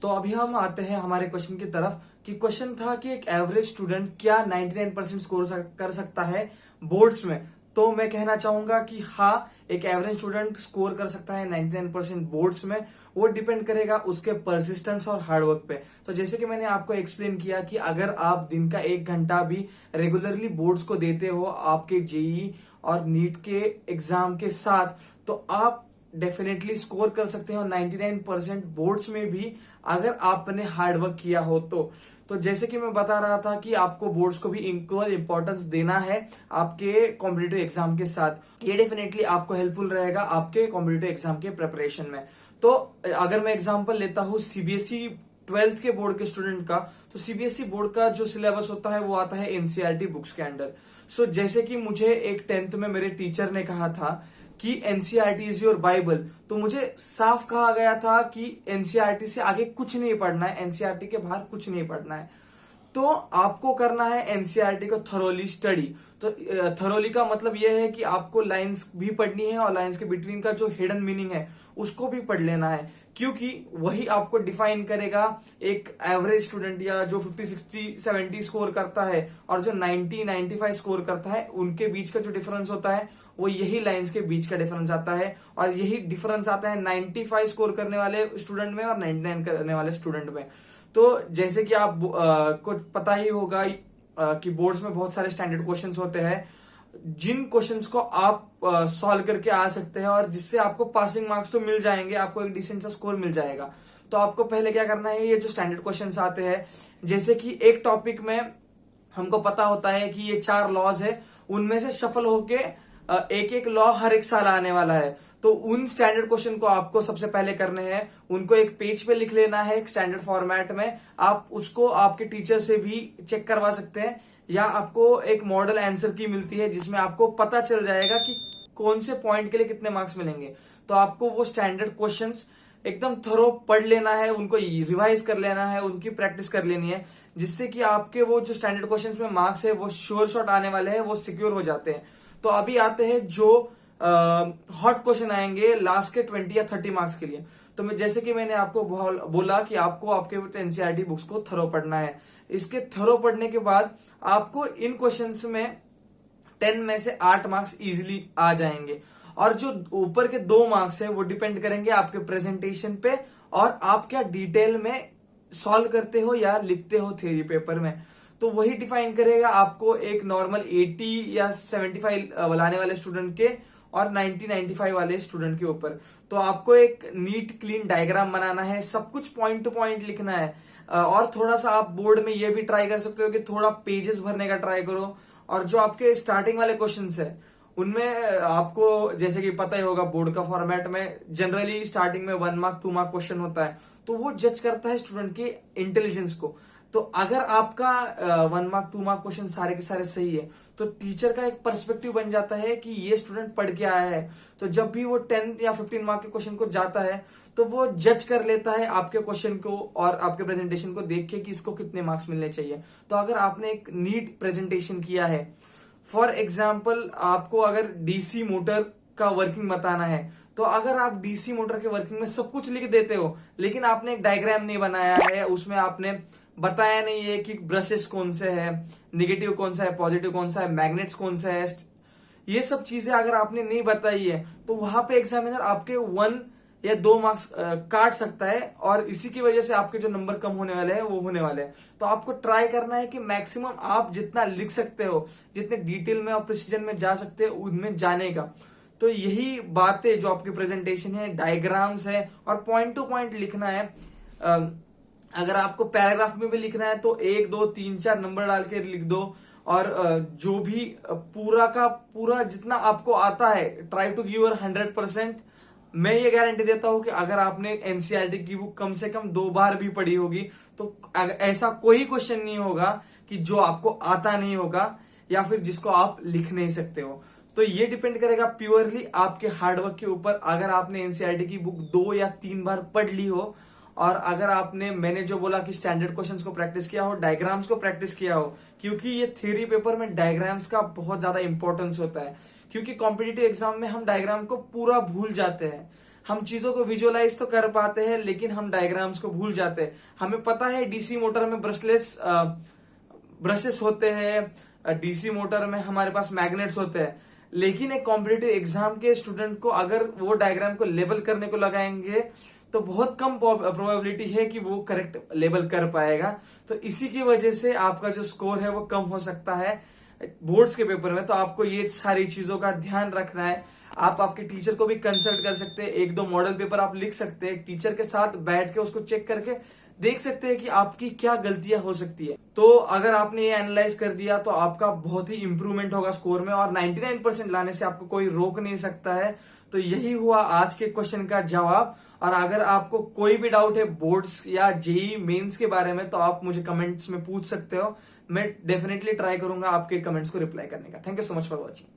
तो अभी हम आते हैं हमारे क्वेश्चन की तरफ कि क्वेश्चन था कि एक एवरेज स्टूडेंट क्या 99% स्कोर कर सकता है बोर्ड्स में। तो मैं कहना चाहूंगा कि हाँ, एक एवरेज स्टूडेंट स्कोर कर सकता है 99% बोर्ड्स में। वो डिपेंड करेगा उसके परसिस्टेंस और हार्डवर्क पे। तो जैसे कि मैंने आपको एक्सप्लेन किया कि अगर आप दिन का 1 घंटा भी रेगुलरली बोर्ड्स को देते हो आपके जेई और नीट के एग्जाम के साथ, तो आप डेफिनेटली स्कोर कर सकते हो 99% बोर्ड्स में भी, अगर आपने हार्डवर्क किया हो तो जैसे कि मैं बता रहा था कि आपको बोर्ड्स को भी इक्वल इंपॉर्टेंस देना है आपके कॉम्पिटिटिव एग्जाम के साथ। ये डेफिनेटली आपको हेल्पफुल रहेगा आपके कॉम्पिटिटिव एग्जाम के प्रिपरेशन में। तो अगर मैं एग्जांपल लेता हूँ सीबीएसई 12th के बोर्ड के स्टूडेंट का, तो सीबीएसई बोर्ड का जो सिलेबस होता है वो आता है एनसीईआरटी बुक्स के अंडर। सो जैसे कि मुझे एक 10th में मेरे टीचर ने कहा था कि एनसीईआरटी इज योर बाइबल, तो मुझे साफ कहा गया था कि एनसीईआरटी से आगे कुछ नहीं पढ़ना है, एनसीईआरटी के बाहर कुछ नहीं पढ़ना है। तो आपको करना है एनसीईआरटी को थरोली स्टडी। तो थरोली का मतलब यह है कि आपको लाइंस भी पढ़नी है और लाइंस के बिटवीन का जो हिडन मीनिंग है उसको भी पढ़ लेना है, क्योंकि वही आपको डिफाइन करेगा एक एवरेज स्टूडेंट या जो 50, 60, 70 स्कोर करता है और जो 90, 95 स्कोर करता है, उनके बीच का जो डिफरेंस होता है वो यही लाइंस के बीच का डिफरेंस आता है। और यही डिफरेंस आता है 95 स्कोर करने वाले स्टूडेंट में और 99 करने वाले स्टूडेंट में। तो जैसे कि आप को पता ही होगा कि बोर्ड्स में बहुत सारे स्टैंडर्ड क्वेश्चंस होते हैं, जिन क्वेश्चंस को आप सॉल्व करके आ सकते हैं और जिससे आपको पासिंग मार्क्स तो मिल जाएंगे, आपको एक डिसेंट सा स्कोर मिल जाएगा। तो आपको पहले क्या करना है, ये जो स्टैंडर्ड क्वेश्चंस आते हैं, जैसे कि एक टॉपिक में हमको पता होता है कि ये 4 लॉज है, उनमें से सफल होके एक एक लॉ हर एक साल आने वाला है। तो उन स्टैंडर्ड क्वेश्चन को आपको सबसे पहले करने हैं, उनको एक पेज पे लिख लेना है एक स्टैंडर्ड फॉर्मेट में। आप उसको आपके टीचर से भी चेक करवा सकते हैं, या आपको एक मॉडल आंसर की मिलती है जिसमें आपको पता चल जाएगा कि कौन से पॉइंट के लिए कितने मार्क्स मिलेंगे। तो आपको वो स्टैंडर्ड क्वेश्चंस एकदम थरो पढ़ लेना है, उनको रिवाइज कर लेना है, उनकी प्रैक्टिस कर लेनी है, जिससे कि आपके वो जो स्टैंडर्ड क्वेश्चंस में मार्क्स है वो श्योर शॉट आने वाले हैं, वो सिक्योर हो जाते हैं। तो अभी आते हैं जो हॉट क्वेश्चन आएंगे लास्ट के 20 या 30 मार्क्स के लिए। तो मैं जैसे कि मैंने आपको बोला कि आपको आपके एनसीईआरटी बुक्स को थरो पढ़ना है। इसके थरो पढ़ने के बाद आपको इन क्वेश्चंस में 10 में से 8 मार्क्स इजीली आ जाएंगे, और जो ऊपर के 2 मार्क्स है वो डिपेंड करेंगे आपके प्रेजेंटेशन पे और आप क्या डिटेल में सॉल्व करते हो या लिखते हो थ्योरी पेपर में। तो वही डिफाइन करेगा आपको एक नॉर्मल 80 या 75 लाने वाले स्टूडेंट के और 90, 95 वाले स्टूडेंट के ऊपर। तो आपको एक नीट क्लीन डायग्राम बनाना है, सब कुछ पॉइंट टू पॉइंट लिखना है। और थोड़ा सा आप बोर्ड में ये भी ट्राई कर सकते हो कि थोड़ा पेजेस भरने का ट्राई करो। और जो आपके स्टार्टिंग वाले क्वेश्चंस है उनमें आपको जैसे कि पता ही होगा, बोर्ड का फॉर्मेट में जनरली स्टार्टिंग में 1 मार्क 2 मार्क क्वेश्चन होता है, तो वो जज करता है स्टूडेंट के इंटेलिजेंस को। तो अगर आपका 1 मार्क 2 मार्क क्वेश्चन सारे के सारे सही है, तो टीचर का एक पर्सपेक्टिव बन जाता है कि ये स्टूडेंट पढ़ के आया है। तो जब भी वो 10 या 15 मार्क के क्वेश्चन को जाता है, तो वो जज कर लेता है आपके क्वेश्चन को और आपके प्रेजेंटेशन को देख के कि इसको कितने मार्क्स मिलने चाहिए। तो अगर आपने एक नीट प्रेजेंटेशन किया है, फॉर एग्जाम्पल आपको अगर डीसी मोटर का वर्किंग बताना है, तो अगर आप डीसी मोटर के वर्किंग में सब कुछ लिख देते हो, लेकिन आपने एक डायग्राम नहीं बनाया है, उसमें आपने बताया नहीं है कि ब्रशेस कौन से है, नेगेटिव कौन सा है, पॉजिटिव कौन सा है, मैग्नेट्स कौन सा है, ये सब चीजें अगर आपने नहीं बताई है, तो वहां पे एग्जामिनर आपके 1 या 2 मार्क्स काट सकता है, और इसी की वजह से आपके जो नंबर कम होने वाले हैं वो होने वाले हैं। तो आपको ट्राई करना है कि मैक्सिमम आप जितना लिख सकते हो, जितने डिटेल में और प्रिसीजन में जा सकते हो, उनमें जाने का। तो यही बातें जो आपकी प्रेजेंटेशन है, डायग्राम्स है और पॉइंट टू पॉइंट लिखना है। अगर आपको पैराग्राफ में भी लिखना है तो 1, 2, 3, 4 नंबर डाल के लिख दो। और जो भी पूरा का पूरा जितना आपको आता है, ट्राई टू गिव योर 100%। मैं ये गारंटी देता हूं कि अगर आपने एनसीईआरटी की बुक कम से कम 2 बार भी पढ़ी होगी, तो ऐसा कोई क्वेश्चन नहीं होगा कि जो आपको आता नहीं होगा या फिर जिसको आप लिख नहीं सकते हो। तो ये डिपेंड करेगा प्योरली आपके हार्डवर्क के ऊपर। अगर आपने एनसीईआरटी की बुक 2 या 3 बार पढ़ ली हो, और अगर आपने मैंने जो बोला कि स्टैंडर्ड क्वेश्चंस को प्रैक्टिस किया हो, डायग्राम्स को प्रैक्टिस किया हो, क्योंकि ये थ्योरी पेपर में डायग्राम्स का बहुत ज्यादा इंपॉर्टेंस होता है। क्योंकि कॉम्पिटिटिव एग्जाम में हम डायग्राम को पूरा भूल जाते हैं, हम चीजों को विजुअलाइज तो कर पाते हैं लेकिन हम डायग्राम्स को भूल जाते हैं। हमें पता है डीसी मोटर में ब्रशेस होते हैं, डीसी मोटर में हमारे पास मैग्नेट्स होते हैं, लेकिन एक कॉम्पिटिटिव एग्जाम के स्टूडेंट को अगर वो डायग्राम को लेबल करने को लगाएंगे तो बहुत कम प्रोबेबिलिटी है कि वो करेक्ट लेबल कर पाएगा। तो इसी की वजह से आपका जो स्कोर है वो कम हो सकता है बोर्ड्स के पेपर में। तो आपको ये सारी चीजों का ध्यान रखना है। आप आपके टीचर को भी कंसल्ट कर सकते हैं, एक दो मॉडल पेपर आप लिख सकते हैं, टीचर के साथ बैठ के उसको चेक करके देख सकते हैं कि आपकी क्या गलतियां हो सकती है। तो अगर आपने ये एनालाइज कर दिया तो आपका बहुत ही इंप्रूवमेंट होगा स्कोर में, और 99% लाने से आपको कोई रोक नहीं सकता है। तो यही हुआ आज के क्वेश्चन का जवाब। और अगर आपको कोई भी डाउट है बोर्ड्स या जेई मेंस के बारे में तो आप मुझे कमेंट्स में पूछ सकते हो। मैं डेफिनेटली ट्राई करूंगा आपके कमेंट्स को रिप्लाई करने का। Thank you so much for watching.